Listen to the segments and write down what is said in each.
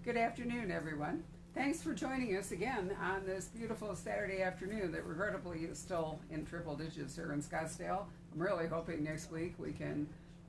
Good afternoon, everyone. Thanks for joining us again on this beautiful Saturday afternoon that regrettably is still in triple digits here in Scottsdale. I'm really hoping next week we can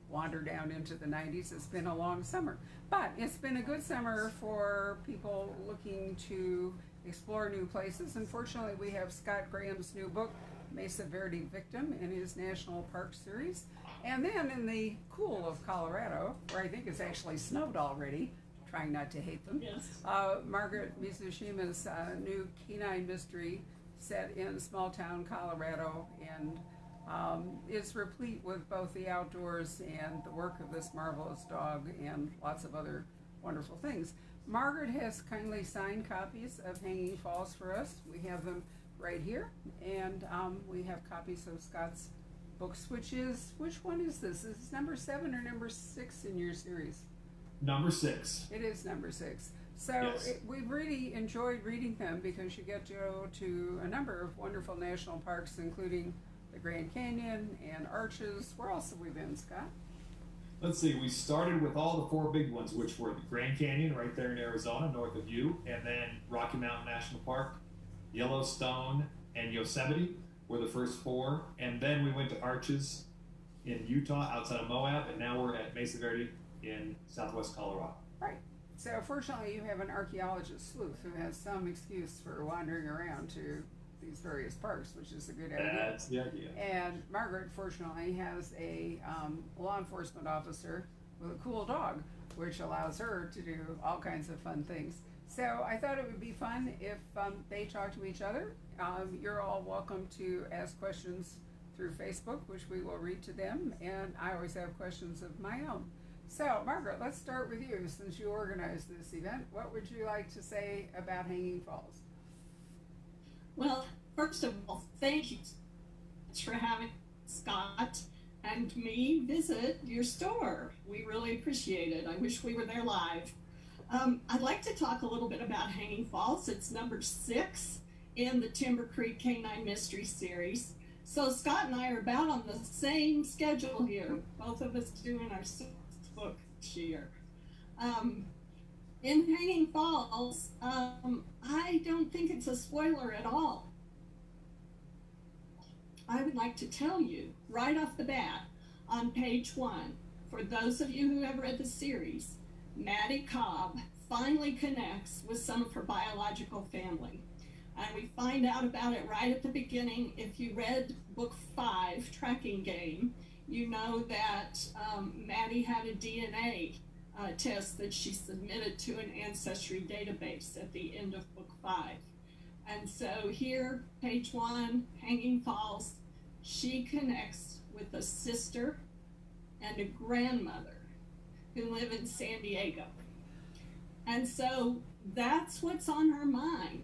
wander down into the 90s. It's been a long summer, but it's been a good summer for people looking to explore new places. Unfortunately, we have Scott Graham's new book, Mesa Verde Victim, in his National Park Series. And then in the cool of Colorado, where I think it's actually snowed already, trying not to hate them. Yes. Margaret Mizushima's new Canine Mystery set in small town Colorado and is replete with both the outdoors and the work of this marvelous dog and lots of other wonderful things. Margaret has kindly signed copies of Hanging Falls for us. We have them right here, and we have copies of Scott's books, which one is this? Is this number 7 or number 6 in your series? Number 6. It is number 6. So Yes. we've really enjoyed reading them because you get to go to a number of wonderful national parks, including the Grand Canyon and Arches. Where else have we been, Scott? Let's see, we started with all the 4 big ones, which were the Grand Canyon right there in Arizona, north of you, and then Rocky Mountain National Park, Yellowstone, and Yosemite were the first 4. And then we went to Arches in Utah outside of Moab, and now we're at Mesa Verde in southwest Colorado. Right. So fortunately, you have an archaeologist sleuth who has some excuse for wandering around to these various parks, which is a good idea. That's the idea. And Margaret, fortunately, has a law enforcement officer with a cool dog, which allows her to do all kinds of fun things. So I thought it would be fun if they talk to each other. You're all welcome to ask questions through Facebook, which we will read to them, and I always have questions of my own. So, Margaret, let's start with you. Since you organized this event, what would you like to say about Hanging Falls? Well, first of all, thank you for having Scott and me visit your store. We really appreciate it. I wish we were there live. I'd like to talk a little bit about Hanging Falls. It's number 6 in the Timber Creek Canine Mystery series. So Scott and I are about on the same schedule here. Both of us doing our 6th book this year. In Hanging Falls, I don't think it's a spoiler at all. I would like to tell you right off the bat on page 1, for those of you who have read the series, Maddie Cobb finally connects with some of her biological family. And we find out about it right at the beginning. If you read book 5, Tracking Game, you know that Maddie had a DNA test that she submitted to an ancestry database at the end of book 5. And so here, page 1, Hanging Falls, she connects with a sister and a grandmother who live in San Diego. And so that's what's on her mind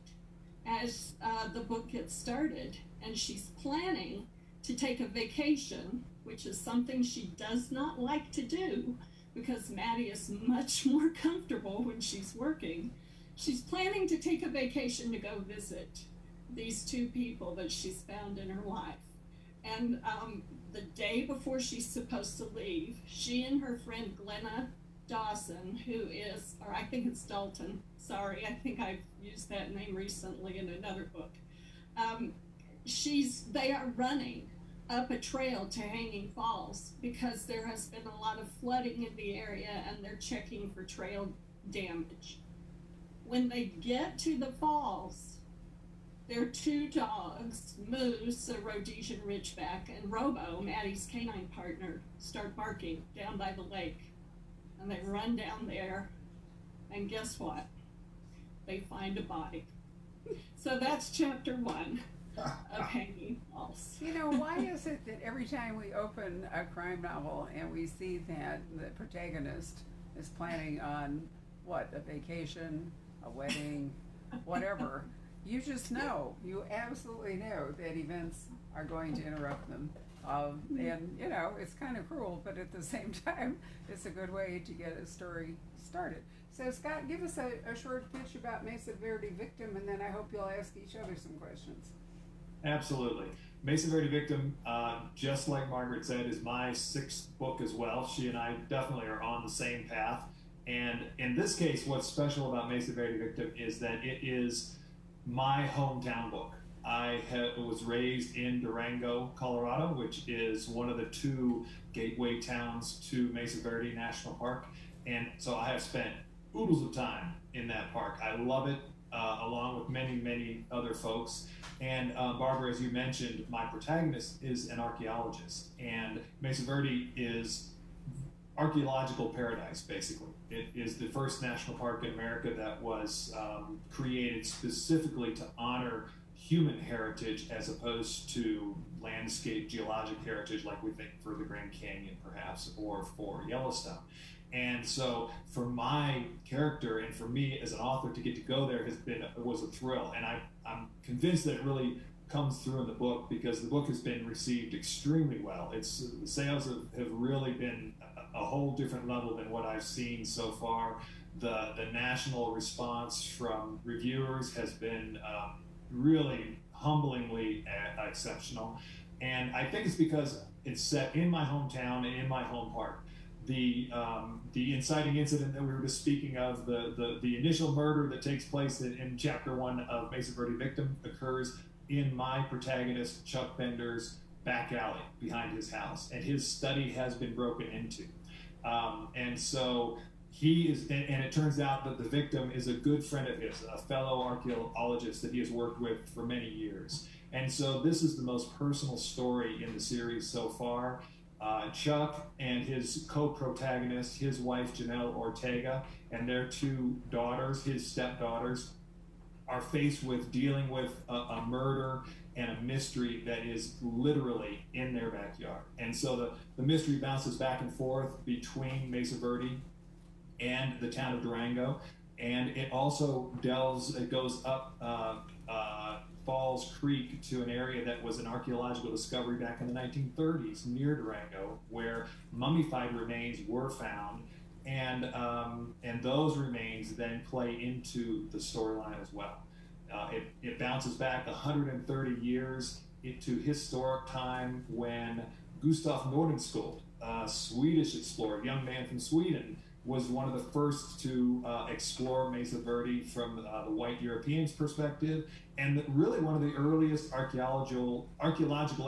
as the book gets started. And she's planning to take a vacation, which is something she does not like to do because Maddie is much more comfortable when she's working. She's planning to take a vacation to go visit these 2 people that she's found in her life. And the day before she's supposed to leave, she and her friend Glenna Dawson, who is, or I think it's Dalton, sorry, I think I've used that name recently in another book. They are running up a trail to Hanging Falls because there has been a lot of flooding in the area and they're checking for trail damage. When they get to the falls, their 2 dogs, Moose, a Rhodesian Ridgeback, and Robo, Maddie's canine partner, start barking down by the lake. And they run down there, and guess what? They find a body. So that's chapter 1 of Hanging Falls. You know, why is it that every time we open a crime novel and we see that the protagonist is planning on, what, a vacation, a wedding, whatever, you just know, you absolutely know that events are going to interrupt them. And, you know, it's kind of cruel, but at the same time, it's a good way to get a story started. So, Scott, give us a short pitch about Mesa Verde Victim, and then I hope you'll ask each other some questions. Absolutely. Mesa Verde Victim, just like Margaret said, is my 6th book as well. She and I definitely are on the same path. And in this case, what's special about Mesa Verde Victim is that it is my hometown book. Was raised in Durango, Colorado, which is one of the two gateway towns to Mesa Verde National Park. And so I have spent oodles of time in that park. I love it, along with many, many other folks. And Barbara, as you mentioned, my protagonist is an archaeologist. And Mesa Verde is archaeological paradise, basically. It is the first national park in America that was created specifically to honor human heritage as opposed to landscape geologic heritage like we think for the Grand Canyon perhaps, or for Yellowstone. And so for my character and for me as an author to get to go there was a thrill. And I'm convinced that it really comes through in the book, because the book has been received extremely well. The sales have really been a whole different level than what I've seen so far. The national response from reviewers has been really humblingly exceptional. And I think it's because it's set in my hometown and in my home park. The inciting incident that we were just speaking of, the initial murder that takes place in chapter 1 of Mesa Verde Victim occurs in my protagonist Chuck Bender's back alley behind his house, and his study has been broken into. And so he is, and it turns out that the victim is a good friend of his, a fellow archaeologist that he has worked with for many years. And so this is the most personal story in the series so far. Chuck and his co-protagonist, his wife Janelle Ortega, and their two daughters, his stepdaughters, are faced with dealing with a murder and a mystery that is literally in their backyard. And so the mystery bounces back and forth between Mesa Verde and the town of Durango, and it also goes up Falls Creek to an area that was an archaeological discovery back in the 1930s near Durango, where mummified remains were found, and those remains then play into the storyline as well. It bounces back 130 years into historic time when Gustav Nordenskjöld, a Swedish explorer, a young man from Sweden, was one of the first to explore Mesa Verde from the white Europeans' perspective, and really one of the earliest archaeological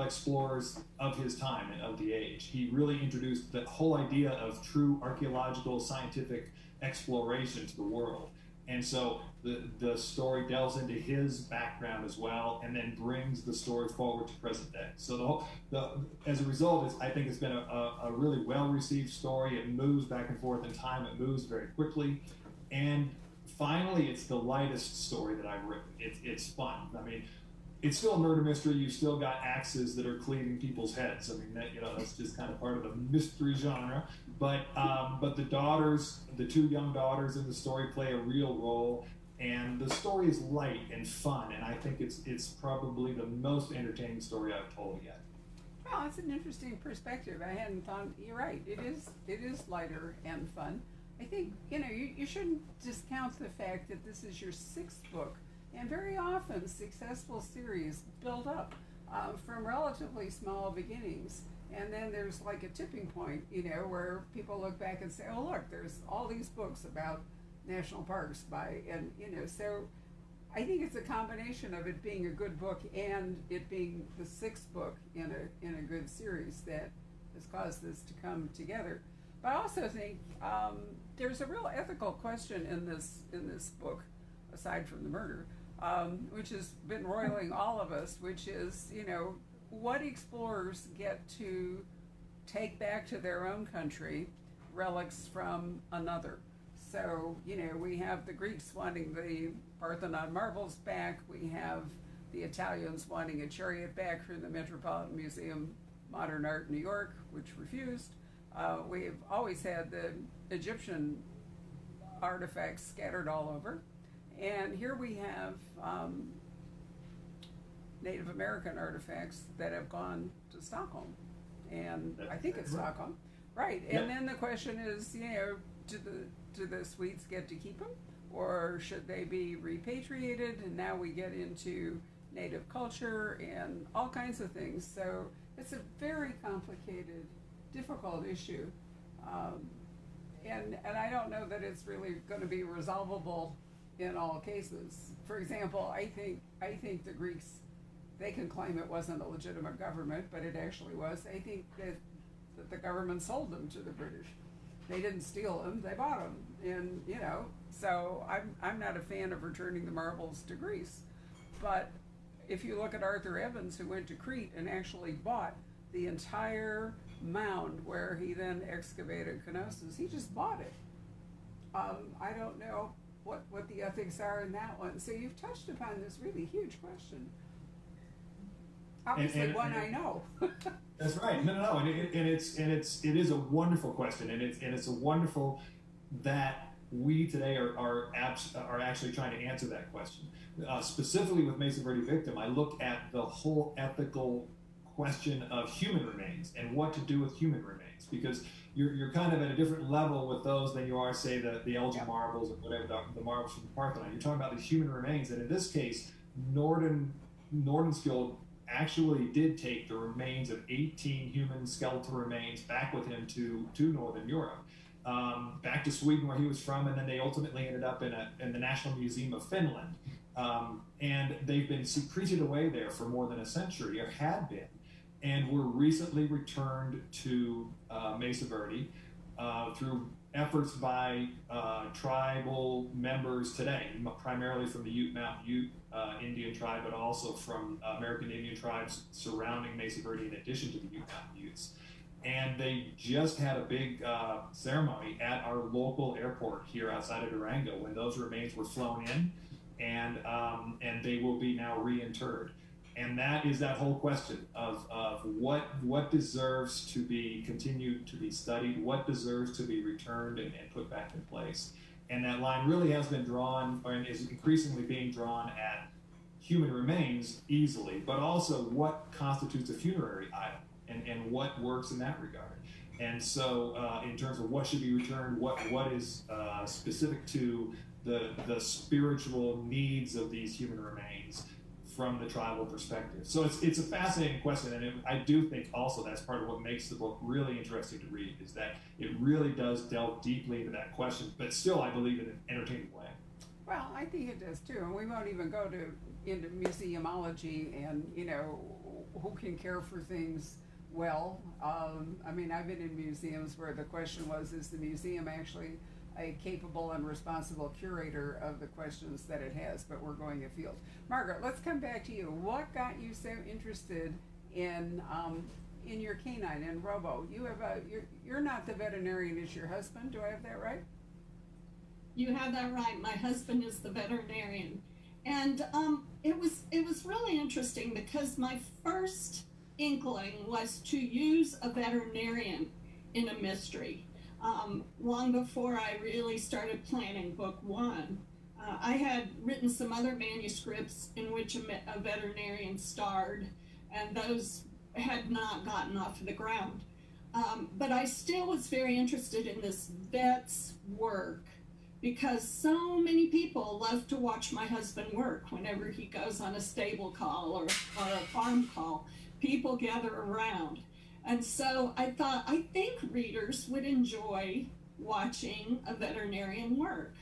explorers of his time and of the age. He really introduced the whole idea of true archaeological scientific exploration to the world. And so the story delves into his background as well, and then brings the story forward to present day. So as a result, I think it's been a really well-received story. It moves back and forth in time. It moves very quickly. And finally, it's the lightest story that I've written. It's fun. I mean, it's still a murder mystery. You've still got axes that are cleaving people's heads. I mean, that's just kind of part of the mystery genre. But the two young daughters in the story play a real role, and the story is light and fun. And I think it's probably the most entertaining story I've told yet. Well, that's an interesting perspective. I hadn't thought. You're right. It is lighter and fun. I think you shouldn't discount the fact that this is your 6th book. And very often, successful series build up from relatively small beginnings. And then there's like a tipping point, where people look back and say, oh, look, there's all these books about national parks so I think it's a combination of it being a good book and it being the 6th book in a good series that has caused this to come together. But I also think there's a real ethical question in this book, aside from the murder, which has been roiling all of us, which is, what explorers get to take back to their own country relics from another. So, we have the Greeks wanting the Parthenon marbles back. We have the Italians wanting a chariot back from the Metropolitan Museum Modern Art in New York, which refused. We've always had the Egyptian artifacts scattered all over. And here we have Native American artifacts that have gone to Stockholm. And I think it's Stockholm. Right. Yep. And then the question is, do the Swedes get to keep them? Or should they be repatriated? And now we get into native culture and all kinds of things. So it's a very complicated, difficult issue. and I don't know that it's really going to be resolvable in all cases. For example, I think the Greeks, they can claim it wasn't a legitimate government, but it actually was. I think that the government sold them to the British. They didn't steal them; they bought them, and So I'm not a fan of returning the marbles to Greece, but if you look at Arthur Evans, who went to Crete and actually bought the entire mound where he then excavated Knossos, he just bought it. I don't know what the ethics are in that one. So you've touched upon this really huge question. Obviously, one I know. That's right. No, and it is a wonderful question, and it's a wonderful that we today are actually trying to answer that question. Specifically with Mesa Verde Victim, I look at the whole ethical question of human remains and what to do with human remains, because you're kind of at a different level with those than you are, say, the Elgin marbles or whatever, the marbles from the Parthenon. You're talking about the human remains, and in this case, Nordenskjöld actually did take the remains of 18 human skeletal remains back with him to Northern Europe, back to Sweden where he was from, and then they ultimately ended up in the National Museum of Finland. And they've been secreted away there for more than a century, or had been, and were recently returned to Mesa Verde through efforts by tribal members today, primarily from the Ute Mountain Ute Indian tribe, but also from American Indian tribes surrounding Mesa Verde in addition to the Ute Mountain Utes. And they just had a big ceremony at our local airport here outside of Durango when those remains were flown in, and they will be now reinterred. And that is that whole question of what deserves to be continued to be studied, what deserves to be returned and put back in place. And that line really has been drawn, and is increasingly being drawn at human remains easily, but also what constitutes a funerary item and what works in that regard. And so in terms of what should be returned, what is specific to the spiritual needs of these human remains from the tribal perspective. So it's a fascinating question, and I do think also that's part of what makes the book really interesting to read, is that it really does delve deeply into that question, but still I believe in an entertaining way. Well, I think it does too, and we won't even go into museumology and who can care for things well. I mean, I've been in museums where the question was, is the museum actually a capable and responsible curator of the questions that it has, but we're going afield. Margaret, let's come back to you. What got you so interested in your canine, in Robo? You're not the veterinarian, it's your husband, do I have that right? You have that right. My husband is the veterinarian. And it was really interesting because my first inkling was to use a veterinarian in a mystery. Long before I really started planning book one, I had written some other manuscripts in which a veterinarian starred, and those had not gotten off the ground. But I still was very interested in this vet's work because so many people love to watch my husband work. Whenever he goes on a stable call or a farm call, people gather around. And so I thought, I think readers would enjoy watching a veterinarian work.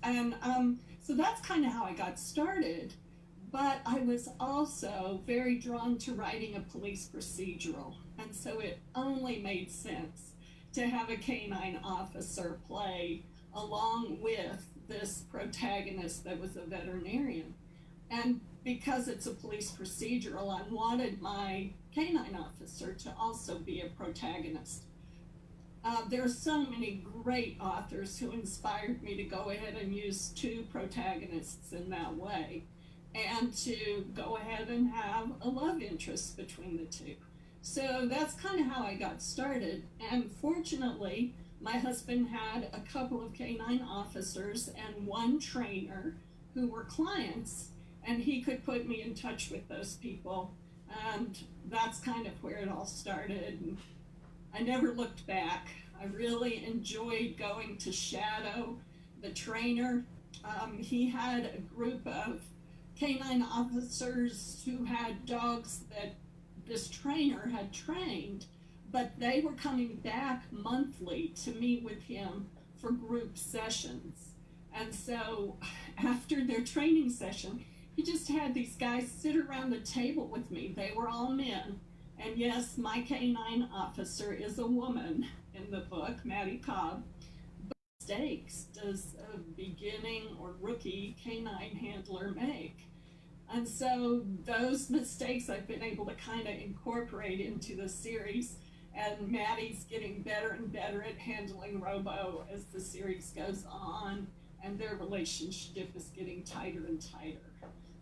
And so that's kind of how I got started. But I was also very drawn to writing a police procedural. And so it only made sense to have a canine officer play along with this protagonist that was a veterinarian. And because it's a police procedural, I wanted my canine officer to also be a protagonist. There are so many great authors who inspired me to go ahead and use two protagonists in that way, and to go ahead and have a love interest between the two. So that's kind of how I got started. And fortunately, my husband had a couple of canine officers and one trainer who were clients, and he could put me in touch with those people. And that's kind of where it all started. And I never looked back. I really enjoyed going to Shadow, the trainer. He had a group of canine officers who had dogs that this trainer had trained, but they were coming back monthly to meet with him for group sessions. And so after their training session, he just had these guys sit around the table with me. They were all men. And yes, my canine officer is a woman in the book, Maddie Cobb. But mistakes does a beginning or rookie canine handler make? And so those mistakes I've been able to kind of incorporate into the series. And Maddie's getting better and better at handling Robo as the series goes on, and their relationship is getting tighter and tighter.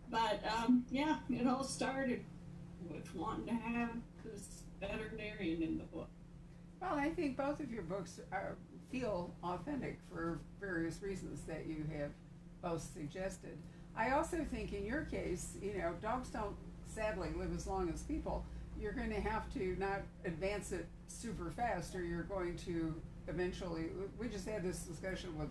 But yeah, it all started with wanting to have this veterinarian in the book. Well, I think both of your books feel authentic for various reasons that you have both suggested. I also think in your case, dogs don't sadly live as long as people. You're going to have to not advance it super fast, or you're going to eventually. We just had this discussion with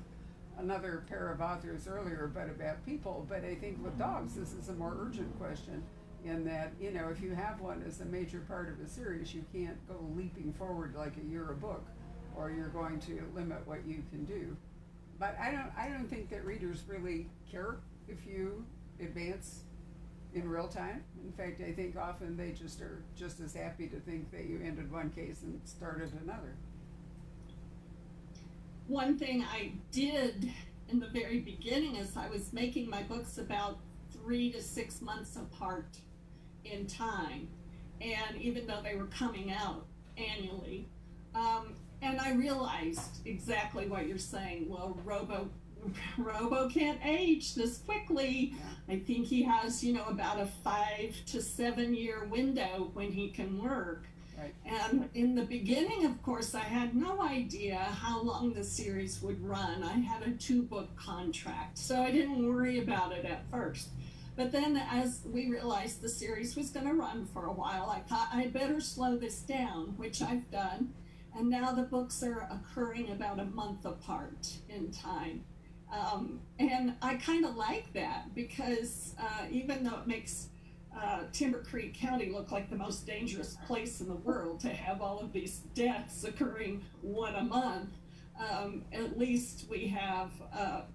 another pair of authors earlier, but about people. But I think with dogs, this is a more urgent question, in that if you have one as a major part of a series, you can't go leaping forward like a year a book, or you're going to limit what you can do. But I don't think that readers really care if you advance in real time. In fact, I think often they just are just as happy to think that you ended one case and started another. One thing I did in the very beginning is I was making my books about 3 to 6 months apart in time, and even though they were coming out annually, and I realized exactly what you're saying. Well, Robo can't age this quickly. I think he has, about a 5 to 7 year window when he can work. Right. And in the beginning, of course, I had no idea how long the series would run. I had a 2-book contract, so I didn't worry about it at first. But then as we realized the series was going to run for a while, I thought I'd better slow this down, which I've done. And now the books are occurring about a month apart in time. And I kind of like that because even though it makes Timber Creek County look like the most dangerous place in the world to have all of these deaths occurring one a month, at least we have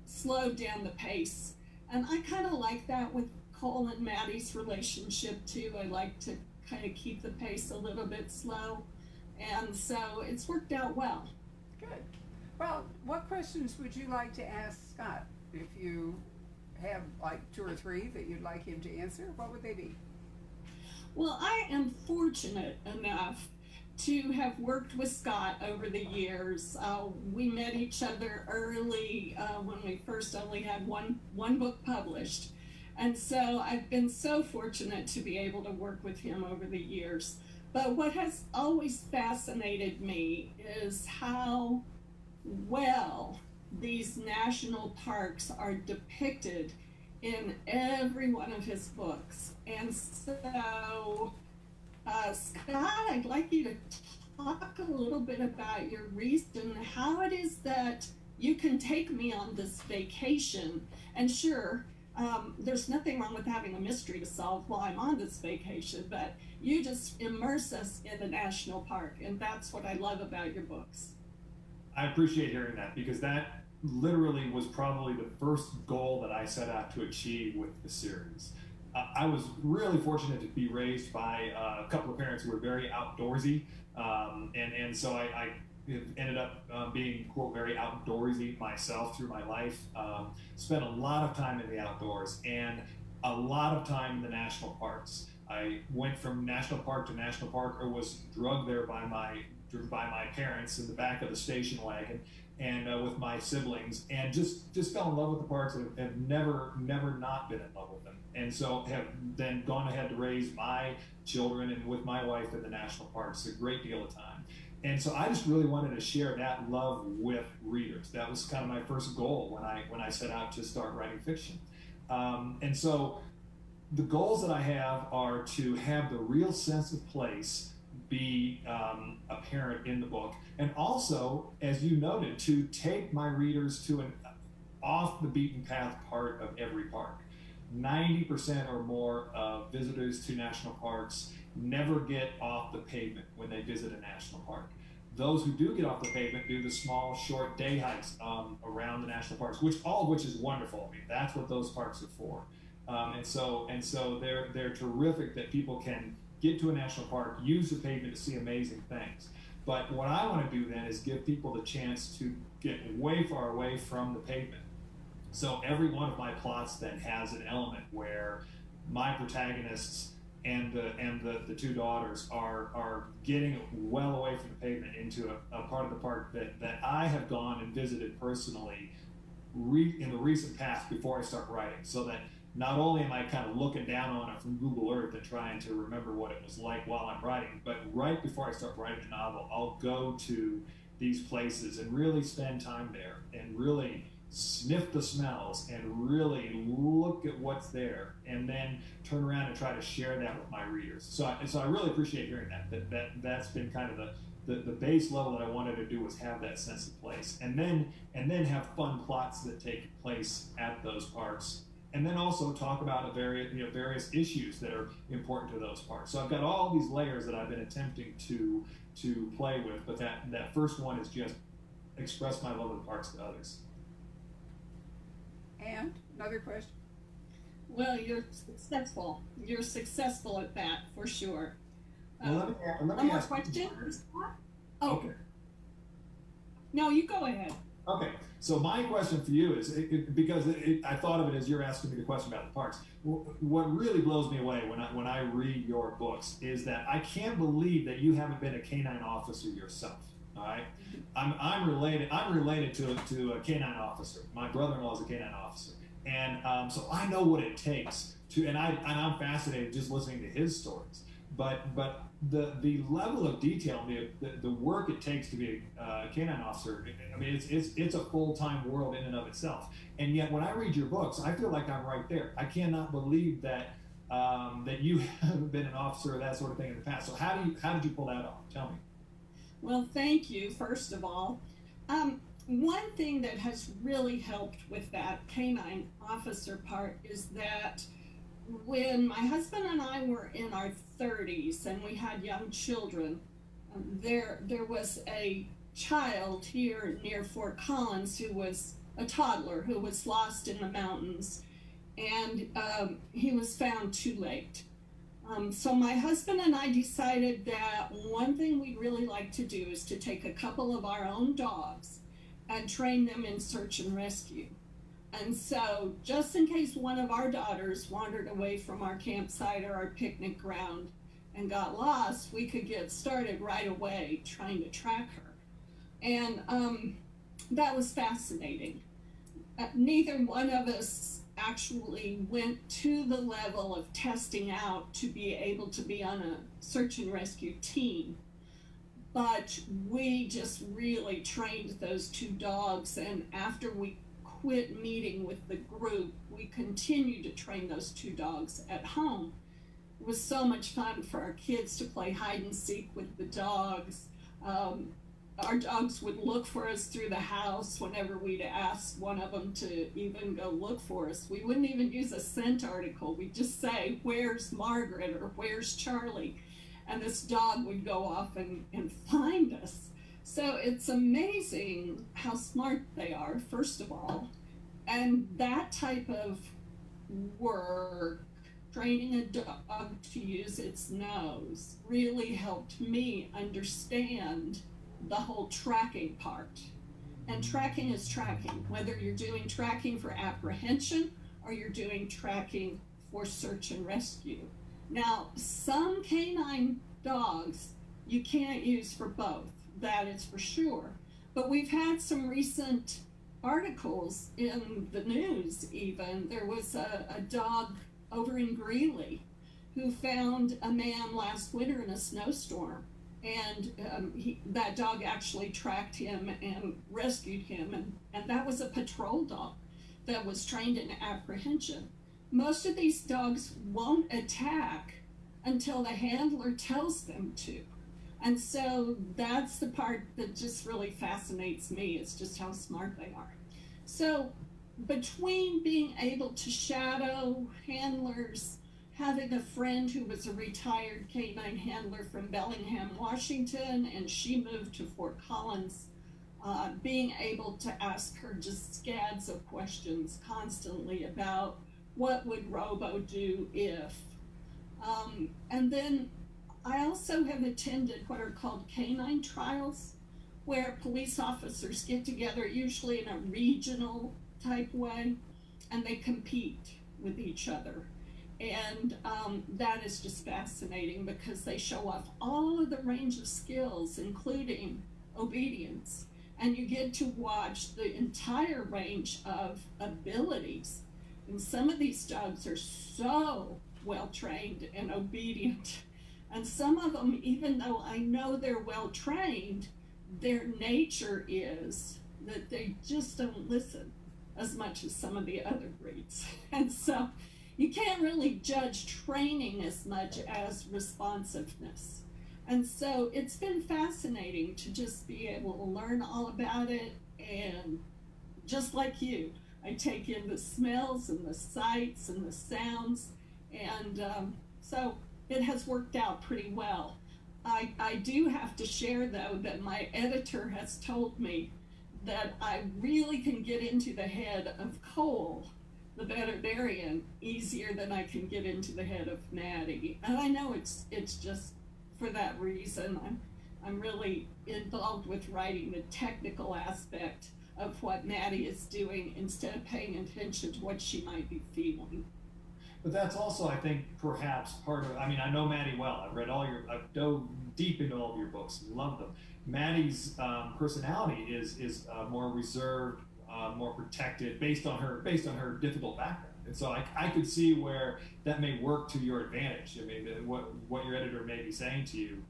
slowed down the pace. And I kind of like that with Cole and Maddie's relationship too. I like to kind of keep the pace a little bit slow. And so it's worked out well. Good. Well, what questions would you like to ask Scott? If you have like 2 or 3 that you'd like him to answer, what would they be? Well, I am fortunate enough to have worked with Scott over the years. We met each other early when we first only had one book published. And so I've been so fortunate to be able to work with him over the years. But what has always fascinated me is how well these national parks are depicted in every one of his books. And so, Scott, I'd like you to talk a little bit about your reason, how it is that you can take me on this vacation. And sure, there's nothing wrong with having a mystery to solve while I'm on this vacation, but you just immerse us in the national park, and that's what I love about your books. I appreciate hearing that, because that literally was probably the first goal that I set out to achieve with the series. I was really fortunate to be raised by a couple of parents who were very outdoorsy, and so I ended up being, quote, very outdoorsy myself through my life. Spent a lot of time in the outdoors and a lot of time in the national parks. I went from national park to national park, or was drugged there by my parents in the back of the station wagon, and with my siblings, and just fell in love with the parks, and have never not been in love with them. And so have then gone ahead to raise my children and with my wife in the national parks a great deal of time. And so I just really wanted to share that love with readers. That was kind of my first goal when I set out to start writing fiction. And so the goals that I have are to have the real sense of place be apparent in the book, and also, as you noted, to take my readers to an off the beaten path part of every park. 90% or more of visitors to national parks never get off the pavement when they visit a national park. those who do get off the pavement do the small, short day hikes around the national parks, all of which is wonderful. I mean, that's what those parks are for. And so they're terrific that people can get to a national park, use the pavement to see amazing things. But what I want to do then is give people the chance to get way far away from the pavement. So every one of my plots then has an element where my protagonists and the two daughters are getting well away from the pavement into a part of the park that I have gone and visited personally in the recent past before I start writing, so that not only am I kind of looking down on it from Google Earth and trying to remember what it was like while I'm writing, but right before I start writing a novel, I'll go to these places and really spend time there and really sniff the smells and really look at what's there, and then turn around and try to share that with my readers. So I really appreciate hearing that's been kind of the base level that I wanted to do, was have that sense of place, and then have fun plots that take place at those parks, and then also talk about various issues that are important to those parks. So I've got all these layers that I've been attempting to play with, but that first one is just express my love of the parks to others. And another question. Well, you're successful. You're successful at that, for sure. Well, let me one more ask you- question? Oh, Okay. No, you go ahead. Okay, so my question for you is, because I thought of it as you're asking me the question about the parks. What really blows me away when I read your books is that I can't believe that you haven't been a canine officer yourself. All right, I'm related to a canine officer. My brother-in-law is a canine officer, and so I know what it takes to. And I'm fascinated just listening to his stories. But the level of detail, the work it takes to be a canine officer, I mean, it's a full-time world in and of itself. And yet, when I read your books, I feel like I'm right there. I cannot believe that you haven't been an officer or that sort of thing in the past. So how did you pull that off? Tell me. Well, thank you, first of all. One thing that has really helped with that canine officer part is that when my husband and I were in our 30s and we had young children, there was a child here near Fort Collins who was a toddler who was lost in the mountains, and he was found too late. So my husband and I decided that one thing we'd really like to do is to take a couple of our own dogs and train them in search and rescue. And so just in case one of our daughters wandered away from our campsite or our picnic ground and got lost, we could get started right away trying to track her. And that was fascinating. Neither one of us actually went to the level of testing out to be able to be on a search and rescue team, but we just really trained those two dogs, and after we quit meeting with the group, we continued to train those two dogs at home. It was so much fun for our kids to play hide and seek with the dogs. Our dogs would look for us through the house whenever we'd ask one of them to even go look for us. We wouldn't even use a scent article. We'd just say, "Where's Margaret?" or "Where's Charlie?" And this dog would go off and find us. So it's amazing how smart they are, first of all. And that type of work, training a dog to use its nose, really helped me understand the whole tracking part. And tracking is tracking, whether you're doing tracking for apprehension or you're doing tracking for search and rescue. Now, some canine dogs you can't use for both, that is for sure. But we've had some recent articles in the news even. There was a dog over in Greeley who found a man last winter in a snowstorm. And that dog actually tracked him and rescued him. And that was a patrol dog that was trained in apprehension. Most of these dogs won't attack until the handler tells them to. And so that's the part that just really fascinates me. It's just how smart they are. So between being able to shadow handlers having a friend who was a retired canine handler from Bellingham, Washington, and she moved to Fort Collins, being able to ask her just scads of questions constantly about what would Robo do if. And then I also have attended what are called Canine Trials, where police officers get together, usually in a regional type way, and they compete with each other. And that is just fascinating because they show off all of the range of skills, including obedience. And you get to watch the entire range of abilities. And some of these dogs are so well trained and obedient. And some of them, even though I know they're well trained, their nature is that they just don't listen as much as some of the other breeds. And so you can't really judge training as much as responsiveness. And so it's been fascinating to just be able to learn all about it. And just like you, I take in the smells and the sights and the sounds. And so it has worked out pretty well. I do have to share, though, that my editor has told me that I really can get into the head of Cole, the veterinarian, easier than I can get into the head of Maddie. And I know it's just for that reason. I'm really involved with writing the technical aspect of what Maddie is doing instead of paying attention to what she might be feeling. But that's also, I think, perhaps part of, I mean, I know Maddie well. I've dove deep into all of your books and love them. Maddie's personality is more reserved, more protected, based on her difficult background. And so I could see where that may work to your advantage. I mean, what your editor may be saying to you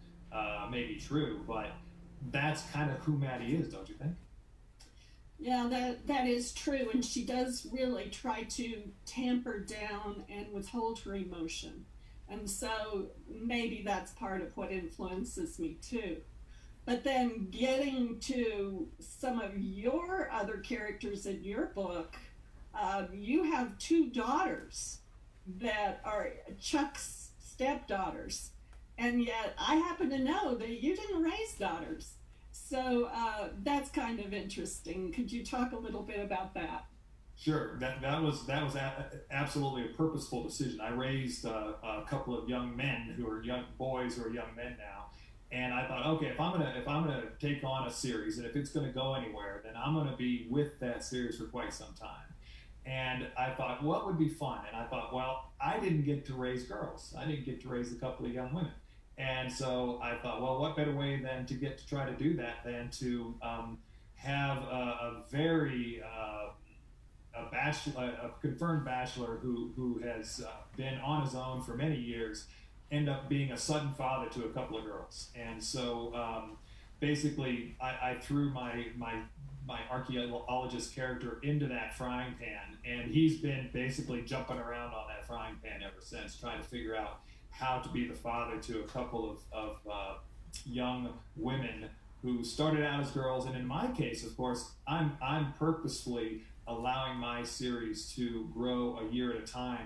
may be true, but that's kind of who Maddie is, don't you think? Yeah, that is true, and she does really try to tamper down and withhold her emotion. And so maybe that's part of what influences me too. But then getting to some of your other characters in your book, you have two daughters that are Chuck's stepdaughters, and yet I happen to know that you didn't raise daughters. So that's kind of interesting. Could you talk a little bit about that? Sure. That was absolutely a purposeful decision. I raised a couple of young men who are young boys who are young men now, and I thought, okay, if I'm gonna take on a series, and if it's gonna go anywhere, then I'm gonna be with that series for quite some time. And I thought, what would be fun? And I thought, well, I didn't get to raise girls. I didn't get to raise a couple of young women. And so I thought, well, what better way than to get to try to do that than to have a very a confirmed bachelor who has been on his own for many years, end up being a sudden father to a couple of girls. And so basically, I threw my archaeologist character into that frying pan, and he's been basically jumping around on that frying pan ever since, trying to figure out how to be the father to a couple of young women who started out as girls. And in my case, of course, I'm purposefully allowing my series to grow a year at a time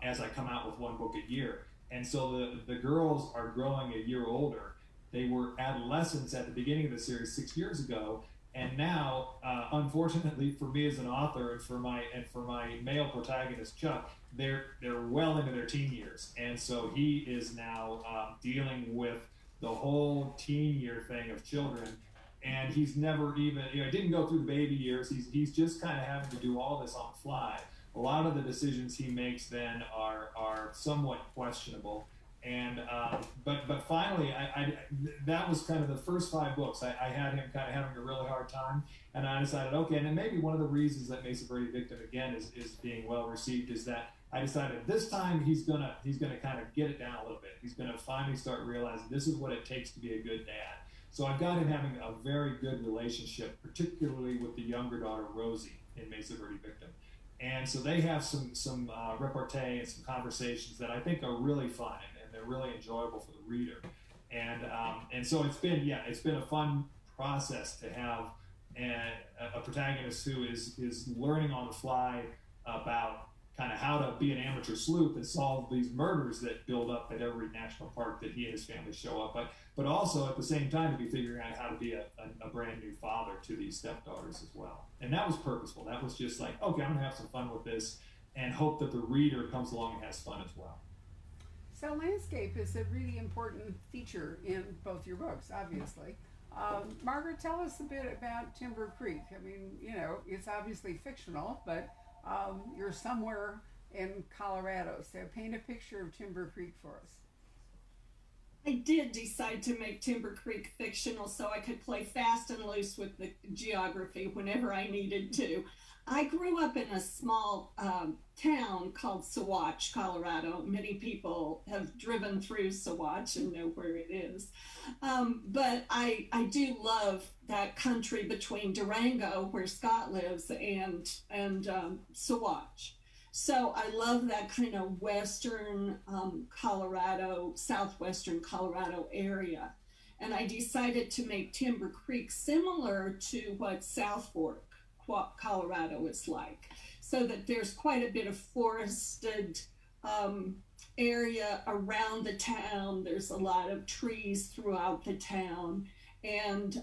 as I come out with one book a year. And so the girls are growing a year older. They were adolescents at the beginning of the series 6 years ago, and now, unfortunately for me as an author and for my male protagonist Chuck, they're well into their teen years, and so he is now dealing with the whole teen year thing of children, and he's never even didn't go through the baby years. He's just kind of having to do all this on the fly. A lot of the decisions he makes then are somewhat questionable. And but finally, that was kind of the first 5 books. I had him kind of having a really hard time, and I decided, okay, and then maybe one of the reasons that Mesa Verde Victim again is being well received is that I decided this time he's gonna kind of get it down a little bit. He's gonna finally start realizing this is what it takes to be a good dad. So I've got him having a very good relationship, particularly with the younger daughter Rosie in Mesa Verde Victim. And so they have some repartee and some conversations that I think are really fun, and they're really enjoyable for the reader. And so it's been a fun process to have a protagonist who is learning on the fly about kind of how to be an amateur sleuth and solve these murders that build up at every national park that he and his family show up at, but also at the same time to be figuring out how to be a brand new father to these stepdaughters as well. And that was purposeful. That was just like, okay, I'm gonna have some fun with this and hope that the reader comes along and has fun as well. So landscape is a really important feature in both your books, obviously. Margaret, tell us a bit about Timber Creek. I mean, you know, it's obviously fictional, but you're somewhere in Colorado. So paint a picture of Timber Creek for us. I did decide to make Timber Creek fictional so I could play fast and loose with the geography whenever I needed to. I grew up in a small town called Saguache, Colorado. Many people have driven through Saguache and know where it is. But I do love that country between Durango, where Scott lives, and Saguache. So I love that kind of western Colorado, southwestern Colorado area. And I decided to make Timber Creek similar to what South Fork, Colorado is like, so that there's quite a bit of forested area around the town. There's a lot of trees throughout the town, and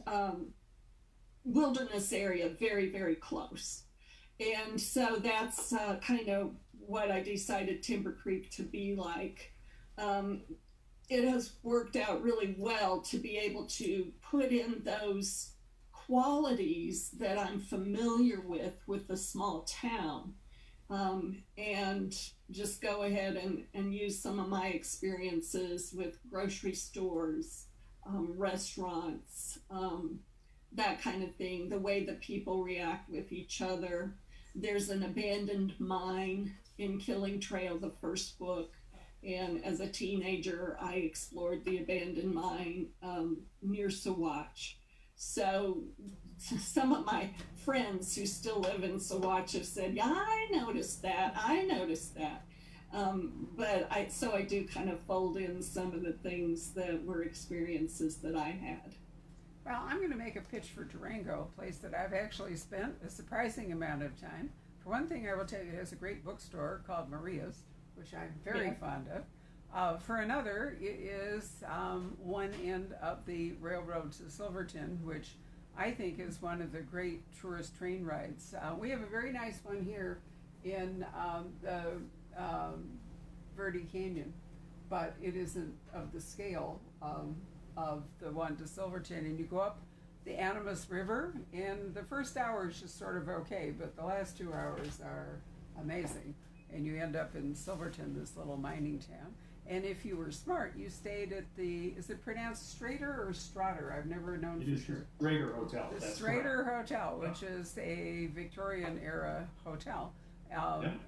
wilderness area very, very close. And so that's kind of what I decided Timber Creek to be like. It has worked out really well to be able to put in those qualities that I'm familiar with the small town, and just go ahead and use some of my experiences with grocery stores, restaurants, that kind of thing, the way that people react with each other. There's an abandoned mine in Killing Trail, the first book, and as a teenager I explored the abandoned mine near Saguache. So some of my friends who still live in Saguache have said, yeah, I noticed that. But I do kind of fold in some of the things that were experiences that I had. Well, I'm going to make a pitch for Durango, a place that I've actually spent a surprising amount of time. For one thing, I will tell you, it has a great bookstore called Maria's, which I'm very fond of. For another, it is one end of the railroad to Silverton, which I think is one of the great tourist train rides. We have a very nice one here in the Verde Canyon, but it isn't of the scale of the one to Silverton. And you go up the Animas River, and the first hour is just sort of okay, but the last 2 hours are amazing. And you end up in Silverton, this little mining town. And if you were smart, you stayed at the, is it pronounced Strader or Strader? I've never known for sure. Strader Hotel. The Strader Hotel, which is a Victorian era hotel.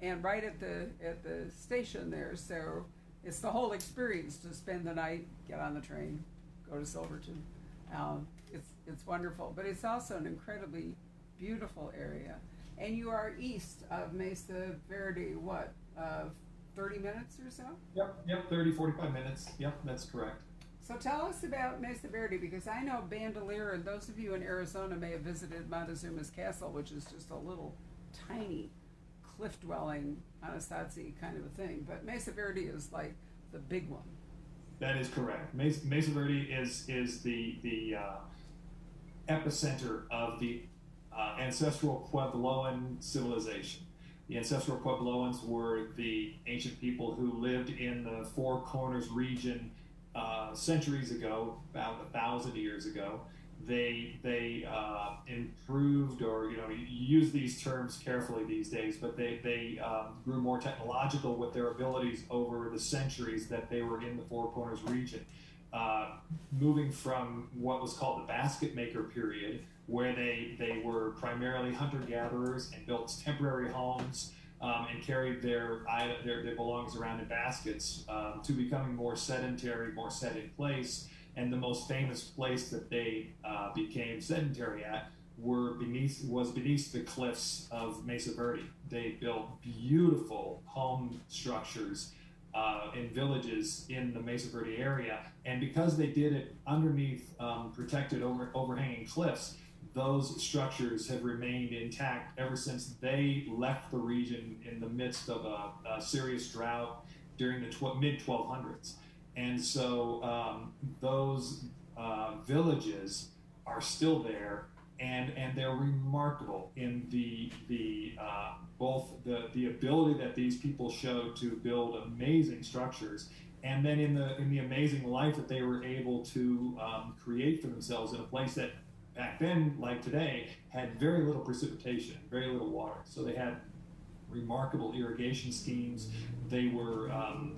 And right at the station there, so it's the whole experience to spend the night, get on the train, go to Silverton. It's wonderful, but it's also an incredibly beautiful area. And you are east of Mesa Verde, what, 30 minutes or so? Yep, 30, 45 minutes. Yep, that's correct. So tell us about Mesa Verde, because I know Bandelier, and those of you in Arizona may have visited Montezuma's Castle, which is just a little tiny cliff-dwelling Anasazi kind of a thing. But Mesa Verde is like the big one. That is correct. Mesa Verde is the epicenter of the ancestral Puebloan civilization. The ancestral Puebloans were the ancient people who lived in the Four Corners region centuries ago, about 1,000 years ago. They improved, or you use these terms carefully these days, but they grew more technological with their abilities over the centuries that they were in the Four Corners region. Moving from what was called the basket maker period, where they were primarily hunter-gatherers and built temporary homes and carried their belongings around in baskets, to becoming more sedentary, more set in place. And the most famous place that they became sedentary at was beneath the cliffs of Mesa Verde. They built beautiful home structures in villages in the Mesa Verde area, and because they did it underneath protected overhanging cliffs, those structures have remained intact ever since they left the region in the midst of a serious drought during the mid 1200s. And so those villages are still there, and they're remarkable in the both the ability that these people showed to build amazing structures, and then in the amazing life that they were able to create for themselves in a place that back then, like today, had very little precipitation, very little water. So they had remarkable irrigation schemes. They were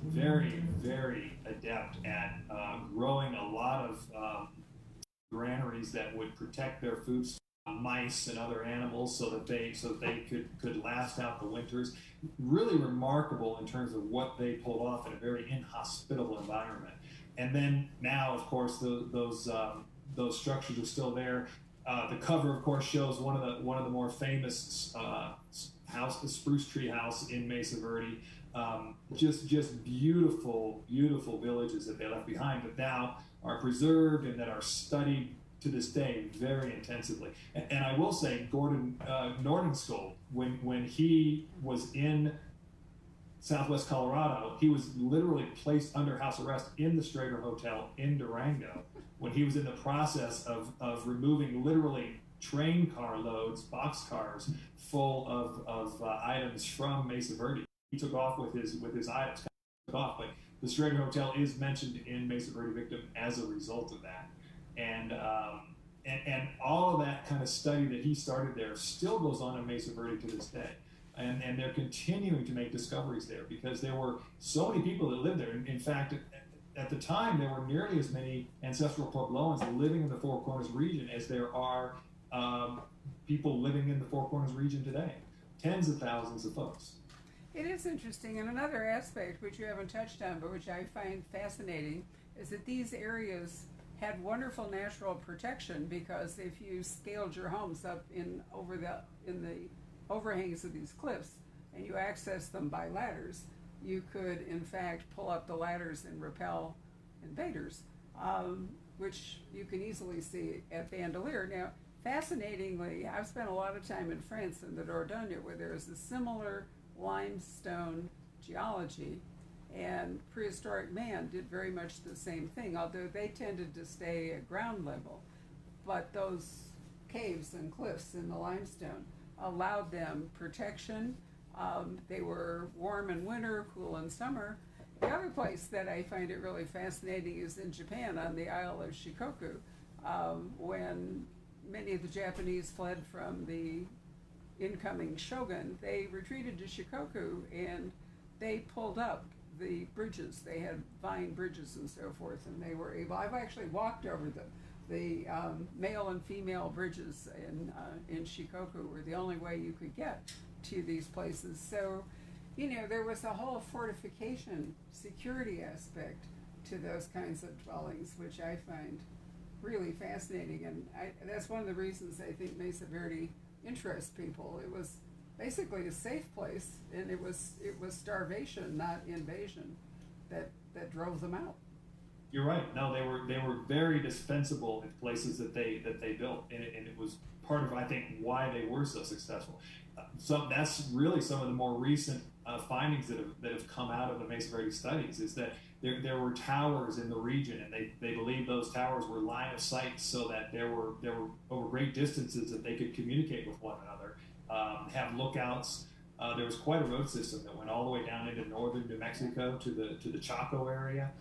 very, very adept at growing a lot of granaries that would protect their food, mice and other animals, so that they could last out the winters. Really remarkable in terms of what they pulled off in a very inhospitable environment. And then now, of course, those structures are still there. The cover, of course, shows one of the more famous house, the spruce tree house in Mesa Verde. Just beautiful, beautiful villages that they left behind, that now are preserved and that are studied to this day very intensively. And I will say, Gordon Nordenskjold, when he was in Southwest Colorado, he was literally placed under house arrest in the Strader Hotel in Durango when he was in the process of removing literally train car loads, boxcars full of items from Mesa Verde. He took off with his items, took off, but the Strader Hotel is mentioned in Mesa Verde Victim as a result of that. And all of that kind of study that he started there still goes on in Mesa Verde to this day. And they're continuing to make discoveries there because there were so many people that lived there. In fact, at the time, there were nearly as many ancestral Puebloans living in the Four Corners region as there are people living in the Four Corners region today. Tens of thousands of folks. It is interesting, and another aspect which you haven't touched on, but which I find fascinating, is that these areas had wonderful natural protection, because if you scaled your homes up in the overhangs of these cliffs and you accessed them by ladders, you could in fact pull up the ladders and repel invaders, which you can easily see at Bandelier. Now, fascinatingly, I've spent a lot of time in France in the Dordogne, where there is a similar limestone geology, and prehistoric man did very much the same thing, although they tended to stay at ground level. But those caves and cliffs in the limestone allowed them protection. They were warm in winter, cool in summer. The other place that I find it really fascinating is in Japan, on the Isle of Shikoku, when many of the Japanese fled from the incoming shogun. They retreated to Shikoku and they pulled up the bridges. They had vine bridges and so forth, and they were able, I've actually walked over them. The male and female bridges in Shikoku were the only way you could get to these places. So, there was a whole fortification security aspect to those kinds of dwellings, which I find really fascinating. And that's one of the reasons I think Mesa Verde interests people. It was basically a safe place, and it was starvation, not invasion, that drove them out. You're right. No, they were very dispensable in places that they built, and it was part of, I think, why they were so successful. So that's really some of the more recent findings that have come out of the Mesa Verde studies, is that there were towers in the region, and they believed those towers were line of sight, so that there were over great distances that they could communicate with one another, have lookouts. There was quite a road system that went all the way down into northern New Mexico to the Chaco area.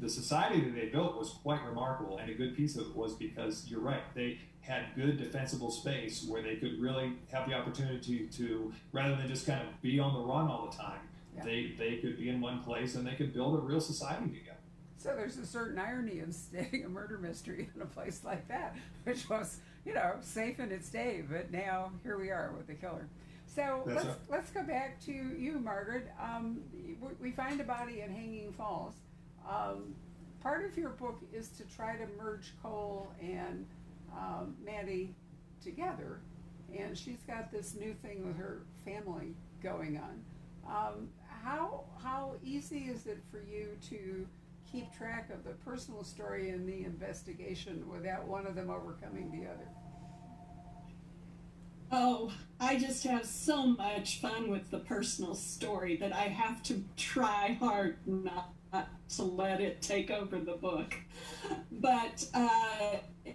The society that they built was quite remarkable, and a good piece of it was because, you're right, they had good defensible space where they could really have the opportunity to, rather than just kind of be on the run all the time, they could be in one place and they could build a real society together. So there's a certain irony in studying a murder mystery in a place like that, which was, safe in its day, but now here we are with the killer. So let's go back to you, Margaret. We find a body at Hanging Falls. Part of your book is to try to merge Cole and Maddie together, and she's got this new thing with her family going on. How easy is it for you to keep track of the personal story and the investigation without one of them overcoming the other? Oh, I just have so much fun with the personal story that I have to try hard not to let it take over the book. But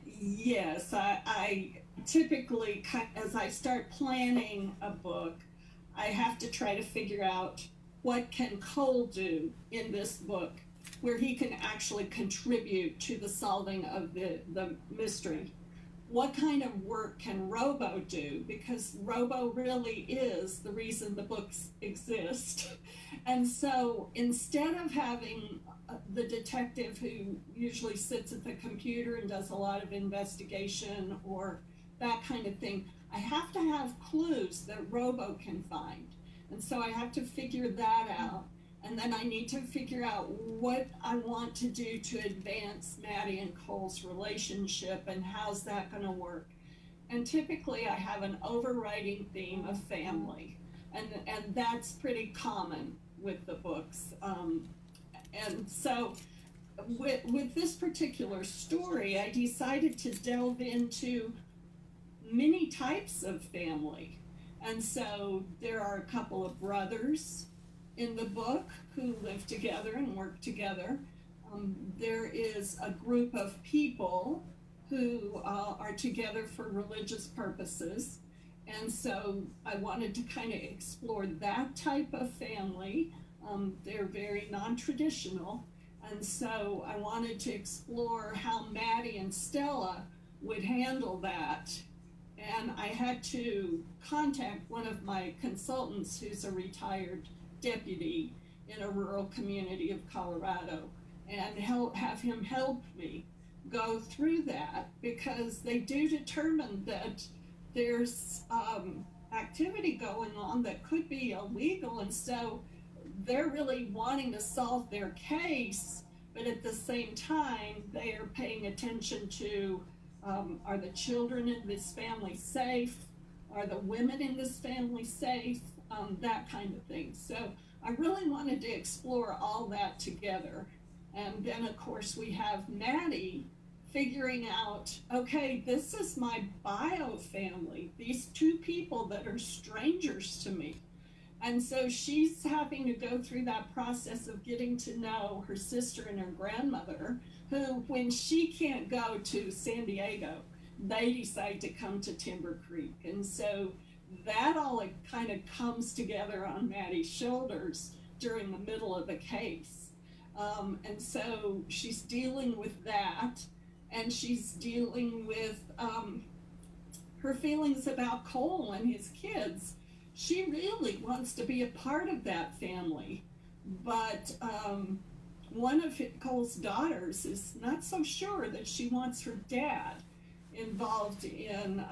yes, I typically, as I start planning a book, I have to try to figure out what can Cole do in this book where he can actually contribute to the solving of the mystery. What kind of work can Robo do? Because Robo really is the reason the books exist. And so instead of having the detective who usually sits at the computer and does a lot of investigation or that kind of thing, I have to have clues that Robo can find. And so I have to figure that out. And then I need to figure out what I want to do to advance Maddie and Cole's relationship and how's that going to work. And typically I have an overriding theme of family. And that's pretty common with the books. And so with this particular story, I decided to delve into many types of family. And so there are a couple of brothers in the book who live together and work together. There is a group of people who are together for religious purposes. And so I wanted to kind of explore that type of family. They're very non-traditional. And so I wanted to explore how Maddie and Stella would handle that. And I had to contact one of my consultants who's a retired deputy in a rural community of Colorado and have him help me go through that, because they do determine that there's activity going on that could be illegal, and so they're really wanting to solve their case, but at the same time they are paying attention to are the children in this family safe, are the women in this family safe, that kind of thing. So I really wanted to explore all that together. And then of course we have Maddie figuring out, okay, this is my bio family, these two people that are strangers to me. And so she's having to go through that process of getting to know her sister and her grandmother, who, when she can't go to San Diego, they decide to come to Timber Creek. And so that all kind of comes together on Maddie's shoulders during the middle of the case. And so she's dealing with that, and she's dealing with her feelings about Cole and his kids. She really wants to be a part of that family, but one of Cole's daughters is not so sure that she wants her dad involved in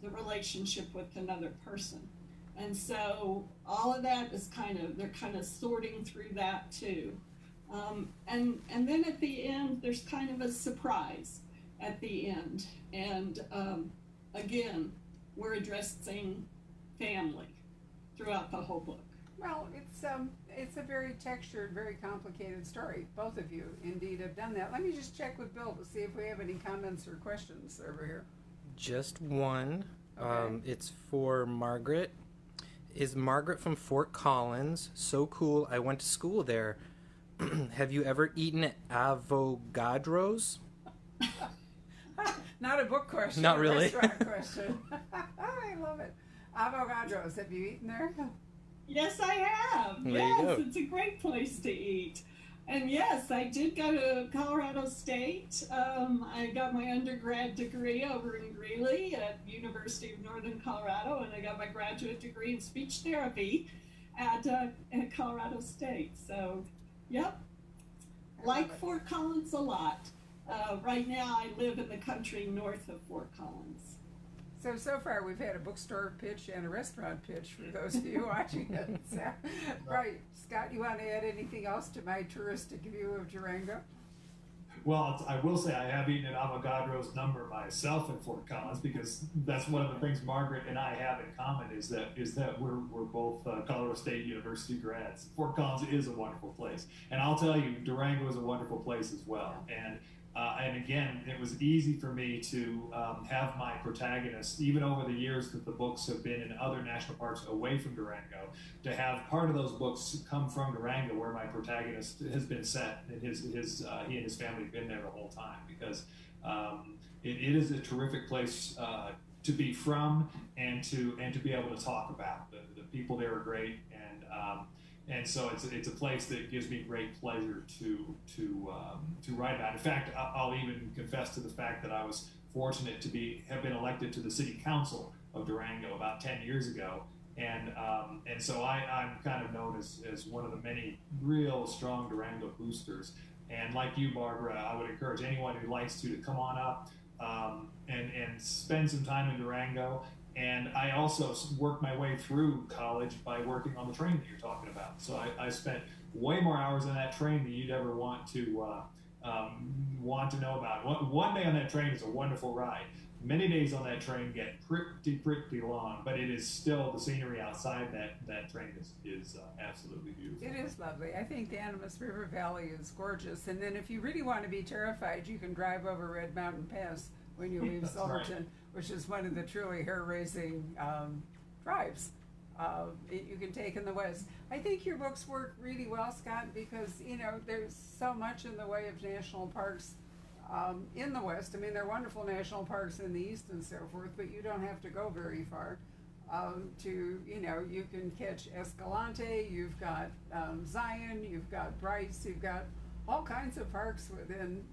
the relationship with another person. And so all of that is they're kind of sorting through that too. And then at the end, there's kind of a surprise at the end. And again, we're addressing family throughout the whole book. Well, it's a very textured, very complicated story. Both of you indeed have done that. Let me just check with Bill to see if we have any comments or questions over here. Just one. Okay. It's for Margaret. Is Margaret from Fort Collins? So cool. I went to school there. Have you ever eaten avogadros? Not a book question. Not a really. Restaurant question. I love it. Avogadros. Have you eaten there? Yes, I have. There yes, you go. It's a great place to eat. And yes, I did go to Colorado State. I got my undergrad degree over in Greeley at University of Northern Colorado, and I got my graduate degree in speech therapy at Colorado State. So, yep, like Fort Collins a lot. Right now, I live in the country north of Fort Collins. So far we've had a bookstore pitch and a restaurant pitch for those of you watching it. So, right, Scott, you want to add anything else to my touristic view of Durango? Well, I will say I have eaten an Avogadro's number myself at Fort Collins, because that's one of the things Margaret and I have in common is that we're both Colorado State University grads. Fort Collins is a wonderful place, and I'll tell you, Durango is a wonderful place as well. And again, it was easy for me to have my protagonist, even over the years that the books have been in other national parks away from Durango, to have part of those books come from Durango, where my protagonist has been set, and he and his family have been there the whole time, because it is a terrific place to be from, and to be able to talk about. The people there are great, and so it's a place that gives me great pleasure to write about. In fact, I'll even confess to the fact that I was fortunate to have been elected to the City Council of Durango about 10 years ago, and so I'm kind of known as one of the many real strong Durango boosters. And like you, Barbara, I would encourage anyone who likes to come on up and spend some time in Durango. And I also worked my way through college by working on the train that you're talking about. So I spent way more hours on that train than you'd ever want to know about. One day on that train is a wonderful ride. Many days on that train get pretty long, but it is still, the scenery outside that train is absolutely beautiful. It is lovely. I think the Animas River Valley is gorgeous. And then if you really want to be terrified, you can drive over Red Mountain Pass when you leave Silverton, right, which is one of the truly hair-raising drives you can take in the West. I think your books work really well, Scott, because there's so much in the way of national parks in the West. I mean, there are wonderful national parks in the East and so forth, but you don't have to go very far you can catch Escalante, you've got Zion, you've got Bryce, you've got all kinds of parks within,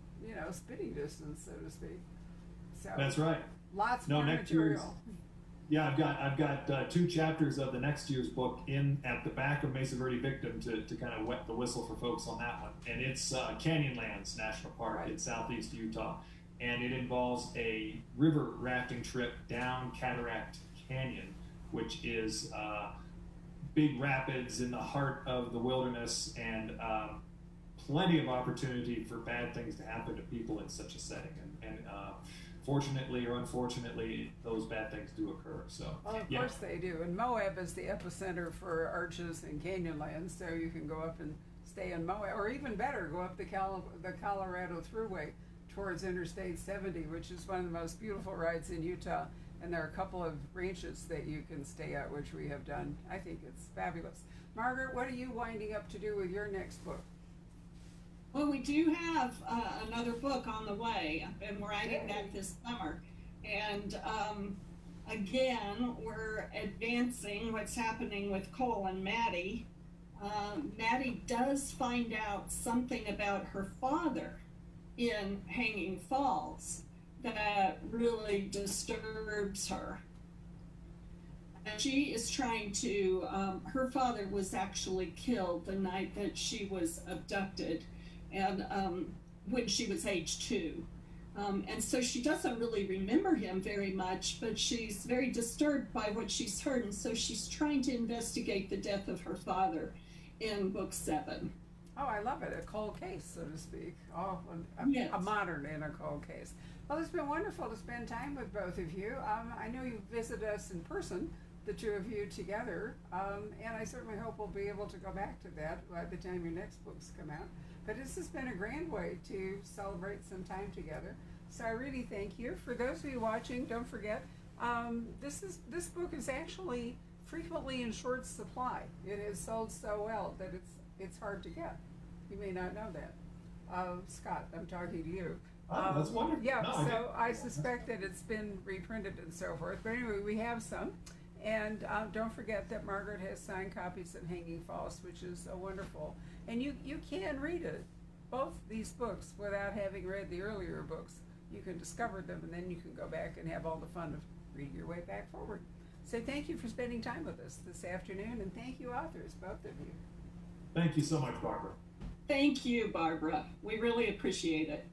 spitting distance, so to speak. So that's right. Lots more material. Yeah, I've got 2 chapters of the next year's book at the back of Mesa Verde Victim to kind of wet the whistle for folks on that one. And it's Canyonlands National Park, right, in southeast Utah. And it involves a river rafting trip down Cataract Canyon, which is big rapids in the heart of the wilderness, and plenty of opportunity for bad things to happen to people in such a setting. And fortunately or unfortunately, those bad things do occur. So, well, of course they do. And Moab is the epicenter for arches and Canyonlands, so you can go up and stay in Moab, or even better, go up the Colorado Thruway towards Interstate 70, which is one of the most beautiful rides in Utah. And there are a couple of ranches that you can stay at, which we have done. I think it's fabulous. Margaret, what are you winding up to do with your next book? Well, we do have another book on the way. I've been writing that this summer. And again, we're advancing what's happening with Cole and Maddie. Maddie does find out something about her father in Hanging Falls that really disturbs her. And she is trying to, her father was actually killed the night that she was abducted, and when she was age 2. And so she doesn't really remember him very much, but she's very disturbed by what she's heard, and so she's trying to investigate the death of her father in book 7. Oh, I love it. A cold case, so to speak. Oh, yes. A modern in a cold case. Well, it's been wonderful to spend time with both of you. I know you visited us in person, the two of you together, and I certainly hope we'll be able to go back to that by the time your next books come out. But this has been a grand way to celebrate some time together. So I really thank you. For those of you watching, don't forget, this book is actually frequently in short supply. It is sold so well that it's hard to get. You may not know that. Scott, I'm talking to you. Oh, that's wonderful. Yeah, no, so I suspect that it's been reprinted and so forth. But anyway, we have some. And don't forget that Margaret has signed copies of Hanging Falls, which is wonderful. And you can read it, both these books, without having read the earlier books. You can discover them, and then you can go back and have all the fun of reading your way back forward. So thank you for spending time with us this afternoon, and thank you, authors, both of you. Thank you so much, Barbara. Thank you, Barbara. We really appreciate it.